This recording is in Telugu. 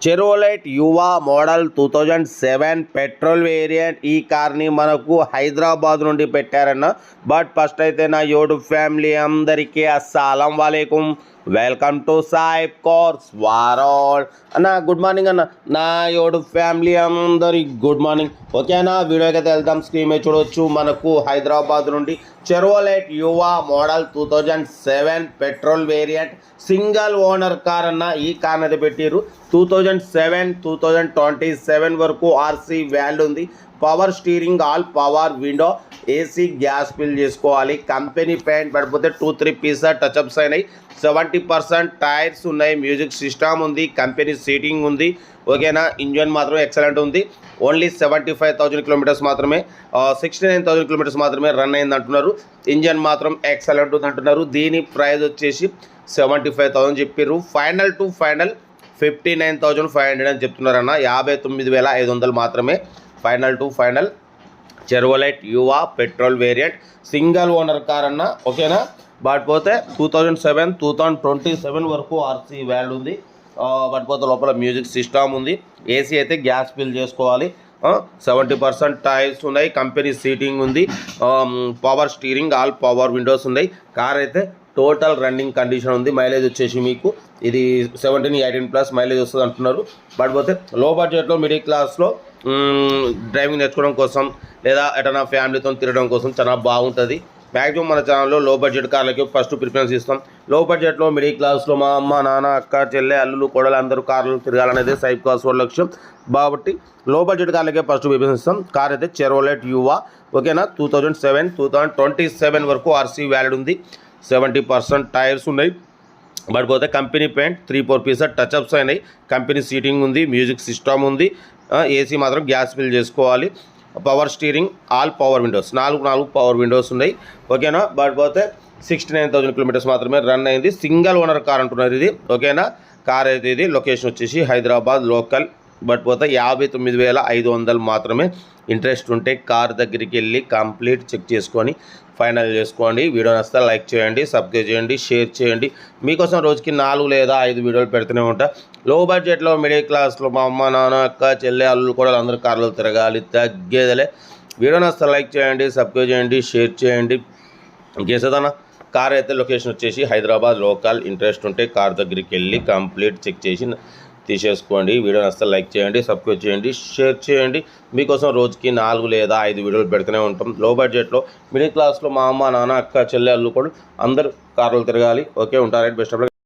చెరోలైట్ యువా మోడల్ 2007 పెట్రోల్ వేరియంట్. ఈ కార్ని మనకు హైదరాబాద్ నుండి పెట్టారన్న. బట్ ఫస్ట్ అయితే నా యూట్యూబ్ ఫ్యామిలీ అందరికీ అస్సలం వాలేకుం, వెల్కమ్ టు సాయిబ్ కార్స్ వరల్డ్ అన్న. గుడ్ మార్నింగ్ అన్న. నా యూట్యూబ్ ఫ్యామిలీ అందరికి గుడ్ మార్నింగ్. ఓకేనా, వీడియోకి అయితే వెళ్దాం. స్క్రీన్ మీద చూడవచ్చు, మనకు హైదరాబాద్ నుండి Chevrolet UVA model 2007 petrol variant single owner car అన్న. ఈ కార్ అయితే పెట్టిరు 2007 వరకు ఆర్సీ వాల్యూ ఉంది. Power steering, all power window, AC, gas fill చేసుకోవాలి. కంపెనీ పెయింట్ పడిపోతే 2-3 పీసెస్ టచ్అప్స్ అయినాయి. 70% టైర్స్ ఉన్నాయి. మ్యూజిక్ సిస్టమ్ ఉంది. కంపెనీ సీటింగ్ ఉంది. ఓకేనా, ఇంజన్ మాత్రం ఎక్సలెంట్ ఉంది. ఓన్లీ 75,000 కిలోమీటర్స్ మాత్రమే, 69,000 కిలోమీటర్స్ మాత్రమే రన్ అయింది అంటున్నారు. ఇంజన్ మాత్రం ఎక్సలెంట్ ఉంది అంటున్నారు. దీని ప్రైస్ వచ్చేసి 75,000 చెప్పారు. ఫైనల్ టు ఫైనల్ 59,500 అని చెప్తున్నారన్న. 59,500 మాత్రమే final to final చెరోలైట్ యువా petrol variant single owner car అన్న. ఓకేనా, బట్పోతే 2027 వరకు ఆర్సీ వాల్యూ ఉంది. బట్పోతే లోపల మ్యూజిక్ సిస్టమ్ ఉంది. ఏసీ అయితే గ్యాస్ ఫిల్ చేసుకోవాలి. 70% టైర్స్ ఉన్నాయి. కంపెనీ సీటింగ్ ఉంది. Power steering, all power Windows ఉన్నాయి. కార్ అయితే టోటల్ రన్నింగ్ కండిషన్ ఉంది. మైలేజ్ వచ్చేసి మీకు ఇది 17-18+ మైలేజ్ వస్తుంది అంటున్నారు. బట్ పోతే లో బడ్జెట్లో మిడిల్ క్లాస్లో డ్రైవింగ్ నేర్చుకోవడం కోసం లేదా ఎటైనా ఫ్యామిలీతో తిరగడం కోసం చాలా బాగుంటుంది. మ్యాక్సిమం మన ఛానల్లో లో బడ్జెట్ కార్లకి ఫస్ట్ ప్రిఫరెన్స్ ఇస్తాం. లో బడ్జెట్లో మిడిల్ క్లాస్లో మా అమ్మ, నాన్న, అక్క, చెల్లె, అల్లులు, కోడలు అందరూ కార్లు తిరగాలనేది సైబ్ కార్స్ వాళ్ళ లక్ష్యం. కాబట్టి లో బడ్జెట్ కార్లకే ఫస్ట్ ప్రిఫరెన్స్ ఇస్తాం. కార్ అయితే చెరోలైట్ యువా. ఓకేనా, 2027 వరకు ఆర్సీ వ్యాలిడ్ ఉంది. 70% టైర్స్ ఉన్నాయి. బట్ పోతే కంపెనీ పెయింట్ 3-4 పీసెస్ టచ్అప్స్ అయినాయి. కంపెనీ సీటింగ్ ఉంది. మ్యూజిక్ సిస్టమ్ ఉంది. ఏసీ మాత్రం గ్యాస్ ఫిల్ చేసుకోవాలి. Power steering, all power Windows, 4 power Windows ఉన్నాయి. ఓకేనా, బట్ పోతే 69,000 కిలోమీటర్స్ మాత్రమే రన్ అయింది. సింగిల్ ఓనర్ కార్ అంటున్నారు ఇది. ఓకేనా, కార్ అయితే ఇది లొకేషన్ వచ్చేసి హైదరాబాద్ లోకల్. బట్ పోతే 59,500 మాత్రమే. ఇంట్రెస్ట్ ఉంటే కార్ దగ్గరికి వెళ్ళి కంప్లీట్ చెక్ చేసుకొని ఫైనల్ చేసుకోండి. వీడియో నచ్చితే లైక్ చేయండి, సబ్స్క్రైబ్ చేయండి, షేర్ చేయండి. మీకోసం రోజుకి 4 లేదా 5 వీడియోలు పెడుతూనే ఉంటా. లో బడ్జెట్లో మిడిల్ క్లాస్లో మా అమ్మ, నాన్న, అక్క, చెల్లె, అల్లులు కూడా అందరూ కార్లు తిరగాలి, తగ్గేదలే. వీడియో నచ్చితే లైక్ చేయండి, సబ్స్క్రైబ్ చేయండి, షేర్ చేయండి. ఇంకేసేదన్నా, కార్ అయితే లొకేషన్ వచ్చేసి హైదరాబాద్ లోకల్. ఇంట్రెస్ట్ ఉంటే కార్ దగ్గరికి వెళ్ళి కంప్లీట్ చెక్ చేసి తీసేసుకోండి. వీడియో నచ్చితే లైక్ చేయండి, సబ్స్క్రైబ్ చేయండి, షేర్ చేయండి. మీకోసం రోజుకి 4 లేదా 5 వీడియోలు పెడుతూనే ఉంటాం. లో బడ్జెట్లో మిడిల్ క్లాస్లో మా అమ్మ, నాన్న, అక్క, చెల్లె, అల్లు కూడా అందరూ కార్లు తిరగాలి. ఓకే, ఉంటారండి. Best of luck.